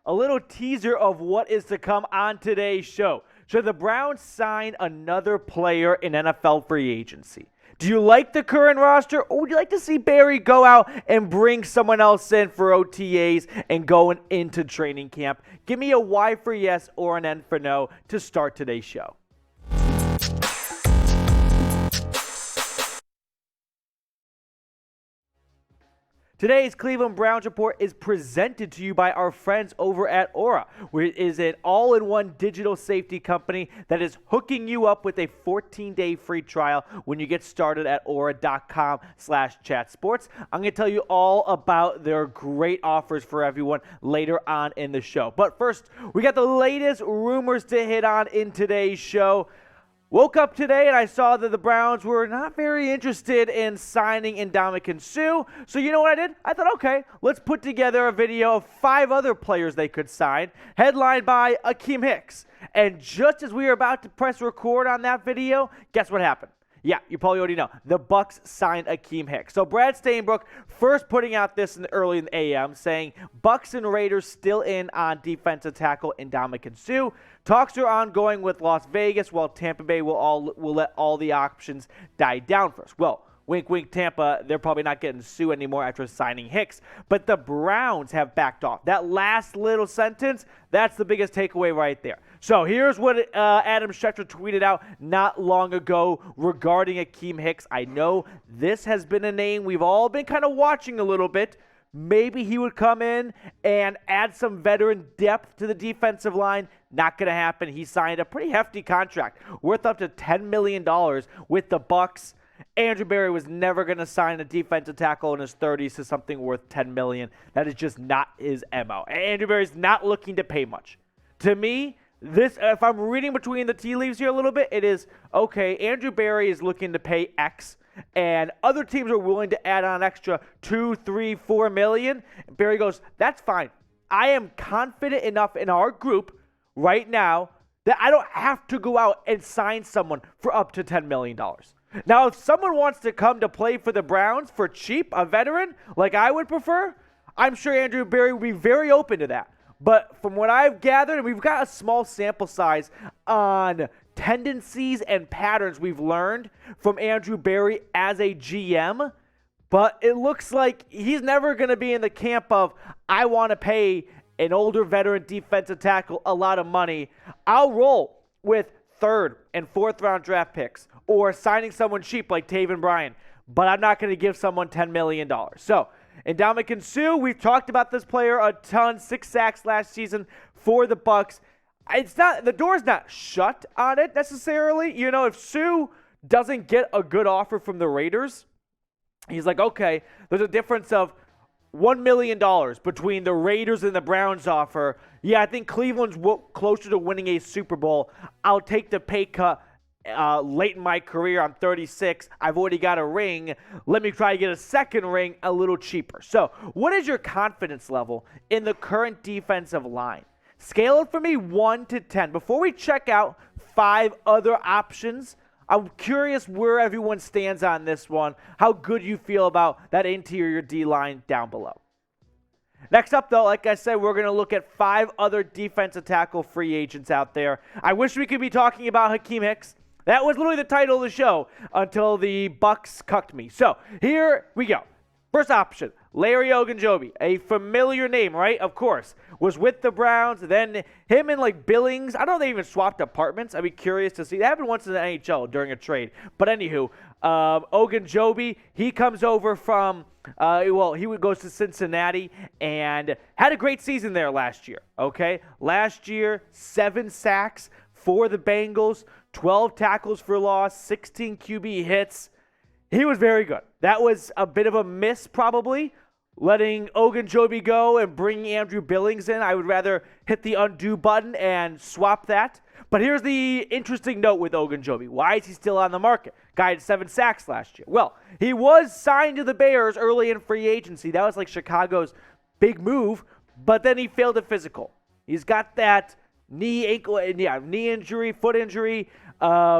a little teaser of what is to come on today's show. Should the Browns sign another player in NFL free agency? Do you like the current roster, or would you like to see Barry go out and bring someone else in for OTAs and going into training camp? Give me a Y for yes or an N for no to start today's show. Today's Cleveland Browns Report is presented to you by our friends over at Aura, which is an all-in-one digital safety company that is hooking you up with a 14-day free trial when you get started at aura.com/chatsports. I'm going to tell you all about their great offers for everyone later on in the show. But first, we got the latest rumors to hit on in today's show. Woke up today and I saw that the Browns were not very interested in signing Ndamukong Suh. So you know what I did? I thought, okay, let's put together a video of 5 other players they could sign, headlined by Akeem Hicks. And just as we were about to press record on that video, guess what happened? Yeah, you probably already know. The Bucs signed Akiem Hicks. So Brad Stainbrook first putting out this early in the AM saying Bucs and Raiders still in on defensive tackle Ndamukong Suh. Talks are ongoing with Las Vegas while Tampa Bay will let all the options die down first. Well, wink, wink, Tampa, they're probably not getting Suh anymore after signing Hicks. But the Browns have backed off. That last little sentence, that's the biggest takeaway right there. So here's what Adam Schefter tweeted out not long ago regarding Akeem Hicks. I know this has been a name we've all been kind of watching a little bit. Maybe he would come in and add some veteran depth to the defensive line. Not going to happen. He signed a pretty hefty contract worth up to $10 million with the Bucs. Andrew Berry was never going to sign a defensive tackle in his 30s to something worth $10 million. That is just not his MO. Andrew Berry's not looking to pay much. To me, this, if I'm reading between the tea leaves here a little bit, it is, okay, Andrew Berry is looking to pay X, and other teams are willing to add on an extra $2, $3, $4 million. Berry goes, that's fine. I am confident enough in our group right now that I don't have to go out and sign someone for up to $10 million. Now, if someone wants to come to play for the Browns for cheap, a veteran, like I would prefer, I'm sure Andrew Berry would be very open to that. But from what I've gathered, and we've got a small sample size on tendencies and patterns we've learned from Andrew Berry as a GM, but it looks like he's never going to be in the camp of, I want to pay an older veteran defensive tackle a lot of money. I'll roll with 3rd and 4th round draft picks or signing someone cheap like Taven Bryan, but I'm not going to give someone $10 million. So, Ndamukong Suh, we've talked about this player a ton, 6 sacks last season for the Bucs. It's not, the door's not shut on it necessarily. You know, if Suh doesn't get a good offer from the Raiders, he's like, okay, there's a difference of $1 million between the Raiders and the Browns offer. Yeah, I think Cleveland's closer to winning a Super Bowl. I'll take the pay cut late in my career. I'm 36. I've already got a ring. Let me try to get a second ring a little cheaper. So what is your confidence level in the current defensive line? Scale it for me 1 to 10. Before we check out 5 other options, I'm curious where everyone stands on this one, how good you feel about that interior D-line down below. Next up, though, like I said, we're going to look at 5 other defensive tackle free agents out there. I wish we could be talking about Akeem Hicks. That was literally the title of the show until the Bucs cucked me. So here we go. First option, Larry Ogunjobi, a familiar name, right? Of course. Was with the Browns. Then him and like Billings. I don't know if they even swapped apartments. I'd be curious to see. That happened once in the NHL during a trade. But anywho, Ogunjobi, he comes over from, he goes to Cincinnati and had a great season there last year. Okay? Last year, 7 sacks for the Bengals, 12 tackles for loss, 16 QB hits. He was very good. That was a bit of a miss, probably, letting Ogunjobi go and bringing Andrew Billings in. I would rather hit the undo button and swap that. But here's the interesting note with Ogunjobi. Why is he still on the market? Guy had 7 sacks last year. Well, he was signed to the Bears early in free agency. That was like Chicago's big move, but then he failed at physical. He's got that knee injury, foot injury,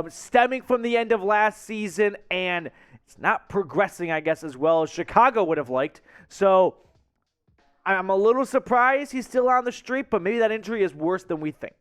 stemming from the end of last season, and it's not progressing, I guess, as well as Chicago would have liked. So I'm a little surprised he's still on the street, but maybe that injury is worse than we think.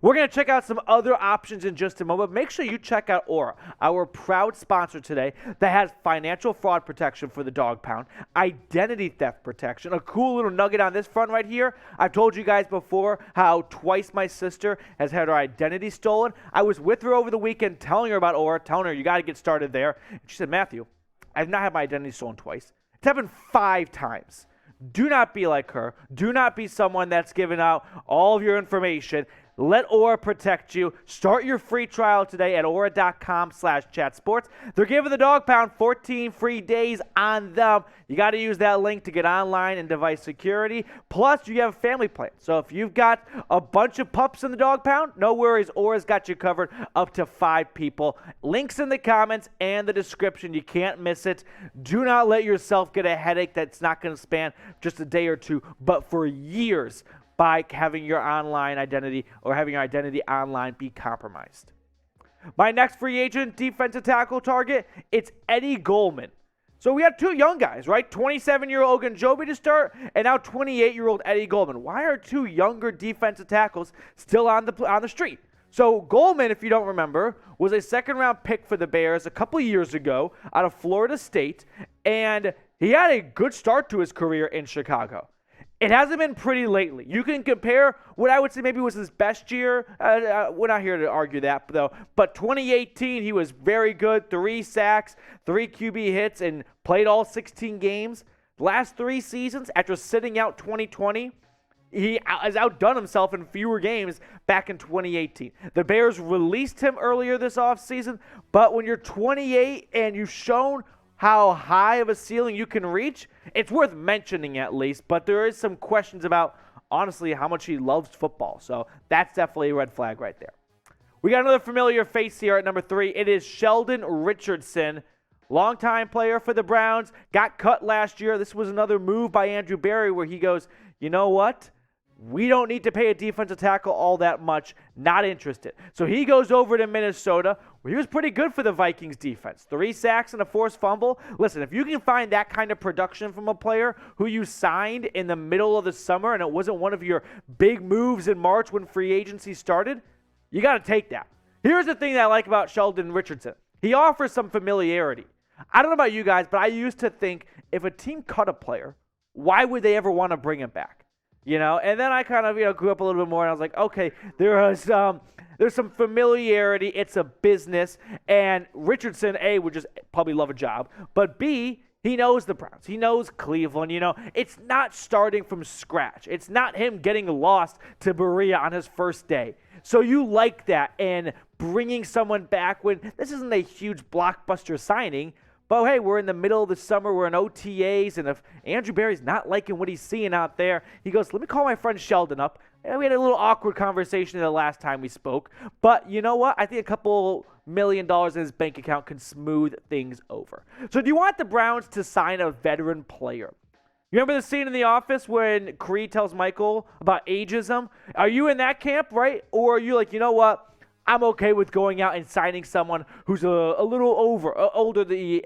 We're going to check out some other options in just a moment. Make sure you check out Aura, our proud sponsor today that has financial fraud protection for the dog pound, identity theft protection, a cool little nugget on this front right here. I've told you guys before how twice my sister has had her identity stolen. I was with her over the weekend telling her about Aura, telling her you got to get started there. And she said, Matthew, I've not had my identity stolen twice. It's happened 5 times. Do not be like her. Do not be someone that's giving out all of your information. Let Aura protect you. Start your free trial today at aura.com/chatsports. They're giving the dog pound 14 free days on them. You got to use that link to get online and device security. Plus, you have a family plan. So if you've got a bunch of pups in the dog pound, no worries. Aura's got you covered up to 5 people. Links in the comments and the description. You can't miss it. Do not let yourself get a headache that's not going to span just a day or two, but for years, by having your online identity or having your identity online be compromised. My next free agent defensive tackle target, it's Eddie Goldman. So we have 2 young guys, right? 27-year-old Ogunjobi to start, and now 28-year-old Eddie Goldman. Why are 2 younger defensive tackles still on the street? So Goldman, if you don't remember, was a 2nd-round pick for the Bears a couple years ago out of Florida State, and he had a good start to his career in Chicago. It hasn't been pretty lately. You can compare what I would say maybe was his best year. We're not here to argue that, though. But 2018, he was very good. 3 sacks, 3 QB hits, and played all 16 games. Last 3 seasons, after sitting out 2020, he has outdone himself in fewer games back in 2018. The Bears released him earlier this offseason, but when you're 28 and you've shown how high of a ceiling you can reach, it's worth mentioning at least, but there is some questions about, honestly, how much he loves football. So that's definitely a red flag right there. We got another familiar face here at number 3. It is Sheldon Richardson, longtime player for the Browns, got cut last year. This was another move by Andrew Berry where he goes, you know what? We don't need to pay a defensive tackle all that much. Not interested. So he goes over to Minnesota, where he was pretty good for the Vikings defense. 3 sacks and a forced fumble. Listen, if you can find that kind of production from a player who you signed in the middle of the summer and it wasn't one of your big moves in March when free agency started, you got to take that. Here's the thing that I like about Sheldon Richardson. He offers some familiarity. I don't know about you guys, but I used to think if a team cut a player, why would they ever want to bring him back? You know, and then I kind of, grew up a little bit more, and I was like, okay, there's some familiarity. It's a business, and Richardson, A, would just probably love a job, but B, he knows the Browns. He knows Cleveland. It's not starting from scratch. It's not him getting lost to Berea on his first day. So you like that, and bringing someone back when this isn't a huge blockbuster signing. But hey, we're in the middle of the summer, we're in OTAs, and if Andrew Berry's not liking what he's seeing out there, he goes, let me call my friend Sheldon up. And we had a little awkward conversation the last time we spoke. But you know what? I think a couple $1 million in his bank account can smooth things over. So do you want the Browns to sign a veteran player? You remember the scene in The Office when Creed tells Michael about ageism? Are you in that camp, right? Or are you like, you know what? I'm okay with going out and signing someone who's a little older the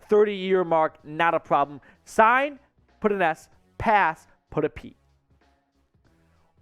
30-year mark, not a problem. Sign, put an S, pass, put a P.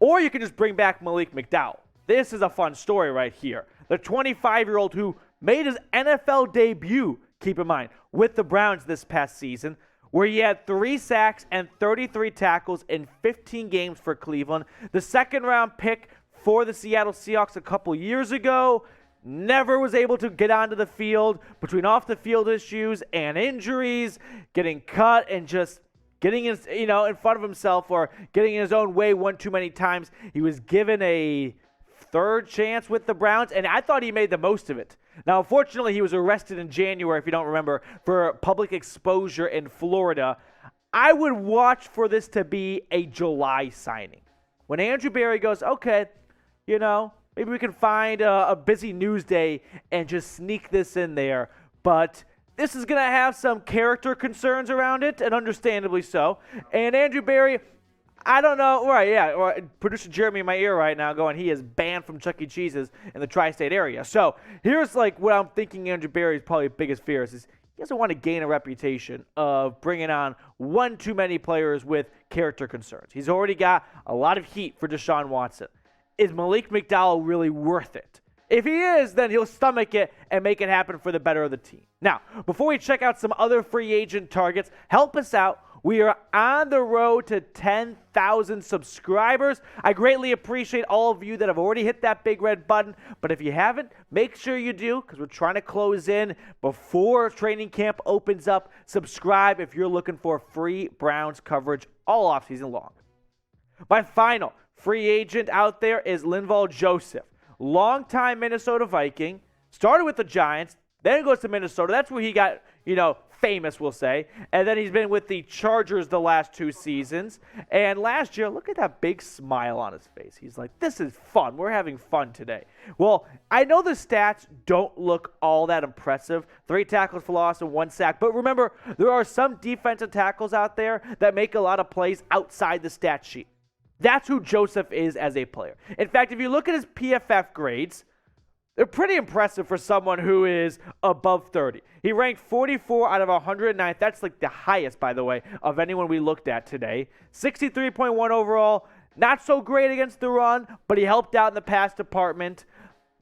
Or you can just bring back Malik McDowell. This is a fun story right here. The 25-year-old who made his NFL debut, keep in mind, with the Browns this past season, where he had 3 sacks and 33 tackles in 15 games for Cleveland. The 2nd-round pick for the Seattle Seahawks a couple years ago, never was able to get onto the field between off-the-field issues and injuries, getting cut and just getting in front of himself or getting in his own way one too many times. He was given a 3rd chance with the Browns, and I thought he made the most of it. Now, unfortunately, he was arrested in January, if you don't remember, for public exposure in Florida. I would watch for this to be a July signing. When Andrew Berry goes, okay, maybe we can find a busy news day and just sneak this in there. But this is going to have some character concerns around it, and understandably so. And Andrew Berry, I don't know. Right, yeah. Producer Jeremy in my ear right now going, he is banned from Chuck E. Cheese's in the tri-state area. So here's what I'm thinking Andrew Berry's probably biggest fear is he doesn't want to gain a reputation of bringing on one too many players with character concerns. He's already got a lot of heat for Deshaun Watson. Is Malik McDowell really worth it? If he is, then he'll stomach it and make it happen for the better of the team. Now, before we check out some other free agent targets, help us out. We are on the road to 10,000 subscribers. I greatly appreciate all of you that have already hit that big red button. But if you haven't, make sure you do, because we're trying to close in before training camp opens up. Subscribe if you're looking for free Browns coverage all offseason long. My final free agent out there is Linval Joseph. Longtime Minnesota Viking. Started with the Giants, then goes to Minnesota. That's where he got, famous, we'll say. And then he's been with the Chargers the last 2 seasons. And last year, look at that big smile on his face. He's like, this is fun. We're having fun today. Well, I know the stats don't look all that impressive. 3 tackles for loss and 1 sack. But remember, there are some defensive tackles out there that make a lot of plays outside the stat sheet. That's who Joseph is as a player. In fact, if you look at his PFF grades, they're pretty impressive for someone who is above 30. He ranked 44 out of 109. That's like the highest, by the way, of anyone we looked at today. 63.1 overall. Not so great against the run, but he helped out in the pass department.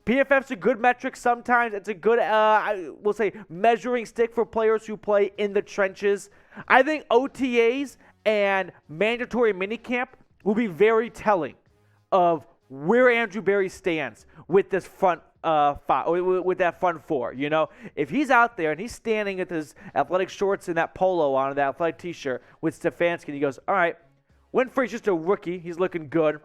PFF's a good metric sometimes. It's a good, we'll say, measuring stick for players who play in the trenches. I think OTAs and mandatory minicamp will be very telling of where Andrew Berry stands with this front with that front 4. If he's out there and he's standing with his athletic shorts and that polo on, that athletic t-shirt with Stefanski, and he goes, all right, Winfrey's just a rookie. He's looking good.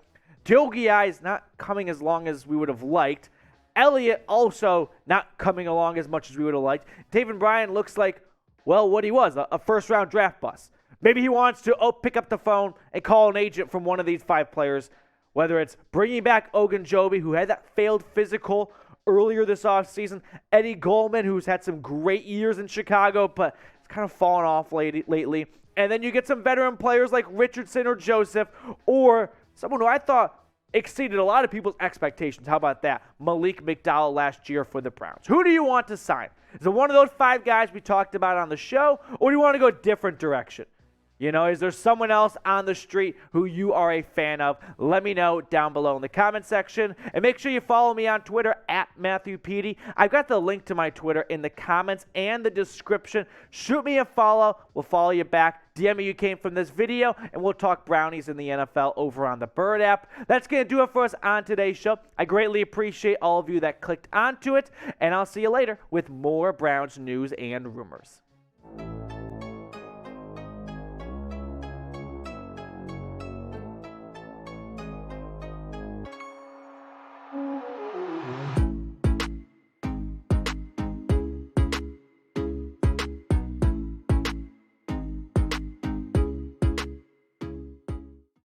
Diogiai is not coming as long as we would have liked. Elliott also not coming along as much as we would have liked. Taven Bryan looks like, well, what he was, a first-round draft bust. Maybe he wants to pick up the phone and call an agent from one of these 5 players, whether it's bringing back Ogunjobi, who had that failed physical earlier this offseason, Eddie Goldman, who's had some great years in Chicago, but it's kind of fallen off lately. And then you get some veteran players like Richardson or Joseph, or someone who I thought exceeded a lot of people's expectations. How about that? Malik McDowell last year for the Browns. Who do you want to sign? Is it one of those 5 guys we talked about on the show, or do you want to go a different direction? Is there someone else on the street who you are a fan of? Let me know down below in the comment section. And make sure you follow me on Twitter at Matthew Petey. I've got the link to my Twitter in the comments and the description. Shoot me a follow. We'll follow you back. DM me you came from this video, and we'll talk Brownies in the NFL over on the Bird app. That's going to do it for us on today's show. I greatly appreciate all of you that clicked onto it, and I'll see you later with more Browns news and rumors.